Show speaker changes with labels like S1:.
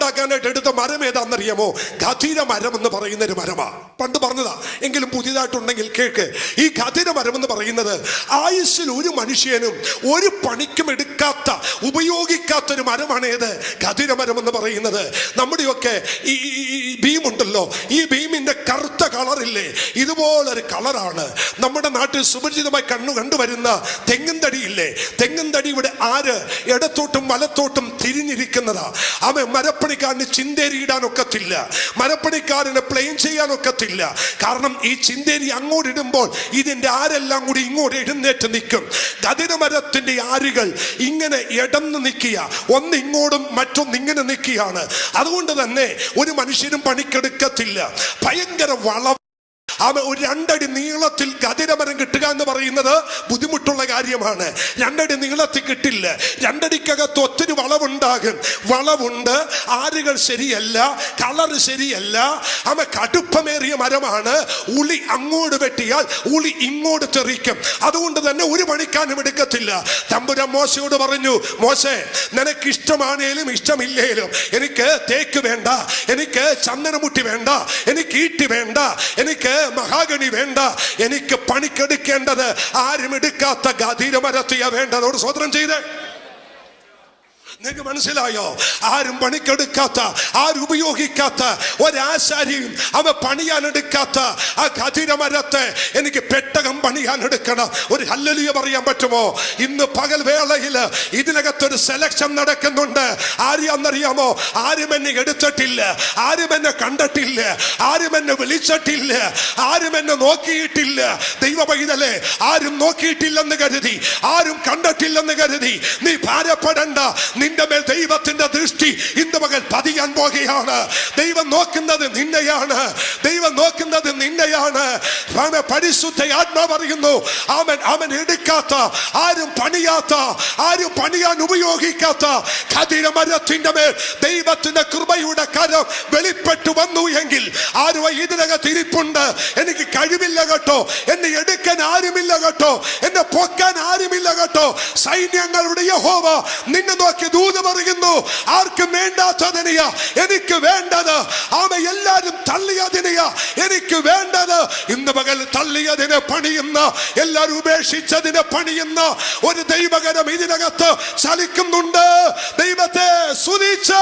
S1: ഉണ്ടാക്കാനായിട്ട് എടുത്ത മരം ഏതാണെന്നറിയാമോ? ഖദീര മരം എന്ന് പറയുന്ന ഒരു മരമാ. പണ്ട് പറഞ്ഞതാ, എങ്കിലും പുതിയതായിട്ടുണ്ടെങ്കിൽ കേൾക്ക്. ഈ ഖദീര മരം എന്ന് പറയുന്നത് ആയുസ്സിൽ ഒരു മനുഷ്യനും ഒരു പണിക്കും എടുക്കാത്ത, ഉപയോഗിക്കാത്ത ഒരു മരമാണ്. ഏത്? ഖദീര മരം എന്ന് പറയുന്നത്. നമ്മുടെയൊക്കെ ഈ ബീമുണ്ടല്ലോ, ഈ ബീമിന്റെ കറുത്ത കളറില്ലേ, ഇതുപോലൊരു കളറാണ് നമ്മുടെ നാട്ടിൽ സുപരിചിതമായി കണ്ടുവരുന്ന തെങ്ങിൻ തടിയില്ലേ. തെങ്ങിൻ തടി ഇവിടെ ആര് ഇടത്തോട്ടും വലത്തോട്ടും തിരിഞ്ഞിരിക്കുന്നതാ. അവൻ മരപ്പണിക്കാരന് ചിന്തേരി ഇടാനൊക്കത്തില്ല, മരപ്പണിക്കാരന് പ്ലെയിൻ ചെയ്യാനൊക്കത്തില്ല. കാരണം ഈ ചിന്തേരി അങ്ങോട്ട് ഇടുമ്പോൾ ഇതിന്റെ ആരെല്ലാം കൂടി ഇങ്ങോട്ട് എഴുന്നേറ്റ് നിൽക്കും. ഖദീര മരത്തിന്റെ ആരുകൾ ഇങ്ങനെ ഇടന്ന് നിൽക്കുക, ഒന്ന് ഇങ്ങോട്ടും മറ്റൊന്ന് ഇങ്ങനെ നിൽക്കുകയാണ്. അതുകൊണ്ട് തന്നെ ഒരു മനുഷ്യനും പണിക്കെടുക്കത്തില്ല. ഭയങ്കര വള ഒരു 2 അടി നീളത്തിൽ ഖദീര മരം കിട്ടുക എന്ന് പറയുന്നത് ബുദ്ധിമുട്ടുള്ള കാര്യമാണ്. 2 അടി നീളത്തിൽ കിട്ടില്ല. 2 അടിക്കകത്ത് ഒത്തിരി വളവുണ്ടാകും. വളവുണ്ട്, ആരുകൾ ശരിയല്ല, കളർ ശരിയല്ല. കടുപ്പമേറിയ മരമാണ്. ഉളി അങ്ങോട്ട് വെട്ടിയാൽ ഉളി ഇങ്ങോട്ട് തെറിക്കും. അതുകൊണ്ട് തന്നെ ഒരു പണിക്കാനും എടുക്കത്തില്ല. തമ്പുരാൻ മോശയോട് പറഞ്ഞു, മോശേ, നിനക്ക് ഇഷ്ടമാണേലും ഇഷ്ടമില്ലേലും എനിക്ക് തേക്ക് വേണ്ട, എനിക്ക് ചന്ദനമുട്ടി വേണ്ട, എനിക്ക് ഈട്ടി വേണ്ട, എനിക്ക് മഹാഗണി വേണ്ട. എനിക്ക് പണിക്കെടുക്കേണ്ടത് ആരും എടുക്കാത്ത ഖദീര മരത്തെയാ വേണ്ടതോട് സ്വതന്ത്രം ചെയ്തേ. നിങ്ങൾക്ക് മനസ്സിലായോ? ആരും പണിക്കെടുക്കാത്ത, ആരും ഉപയോഗിക്കാത്ത, ഒരാശാരിയും അവ പണിയാനെടുക്കാത്ത ആ ഖദീര മരത്തെ എനിക്ക് പെട്ടകം പണിയാൻ എടുക്കണം. ഒരു ഹല്ലേലൂയ പറയാൻ പറ്റുമോ? ഇന്ന് പകൽ വേളയിൽ ഇതിനകത്തൊരു സെലക്ഷൻ നടക്കുന്നുണ്ട്. ആരെയാണെന്നറിയാമോ? ആരും എന്നെ എടുത്തിട്ടില്ല, ആരും എന്നെ കണ്ടിട്ടില്ല, ആരും എന്നെ വിളിച്ചിട്ടില്ല, ആരും എന്നെ നോക്കിയിട്ടില്ല. ദൈവ പൈതലേ, ആരും നോക്കിയിട്ടില്ലെന്ന് കരുതി, ആരും കണ്ടിട്ടില്ലെന്ന് കരുതി നീ ഭാരപ്പെടണ്ട. നിന്റെ മേൽ ദൈവത്തിന്റെ ദൃഷ്ടി ഇന്ന് പകൽ പതിയാൻ പോകുകയാണ്. ദൈവം നോക്കുന്നത് നിന്നെയാണ്, ദൈവം നോക്കുന്നത് നിന്നെയാണ്. പരിശുദ്ധ ആത്മാവ് പറയുന്നു, അവൻ എടുക്കാത്ത, ആരും പണിയാത്ത, ആരും പണിയാൻ ഉപയോഗിക്കാത്ത ഖദീര മരത്തിന്റെ മേൽ ദൈവത്തിന്റെ കൃപയുടെ കരം വെളിപ്പെട്ടു വന്നു എങ്കിൽ ആരും ഇതിനകത്ത് ഇരിപ്പുണ്ട്. എനിക്ക് കഴിവില്ല കേട്ടോ, എന്നെ എടുക്കാൻ ആരുമില്ല കേട്ടോ, എന്നെ പൊക്കാൻ ആരുമില്ല കേട്ടോ. സൈന്യങ്ങളുടെ യഹോവ നിന്നെ നോക്കി ദൂത് പറയുന്നു, ആർക്കും വേണ്ടാത്തതിനെയാ എനിക്ക് വേണ്ടത്. എല്ലാരും തള്ളിയതിനെയാ എനിക്ക് വേണ്ടത്. ഇന്ന് പകൽ തള്ളിയതിനെ പണിയുന്ന, എല്ലാരും ഉപേക്ഷിച്ചതിനെ പണിയുന്ന ഒരു ദൈവകരം ഇതിനകത്ത് ചലിക്കുന്നുണ്ട്. ദൈവത്തെ സ്തുതിച്ച്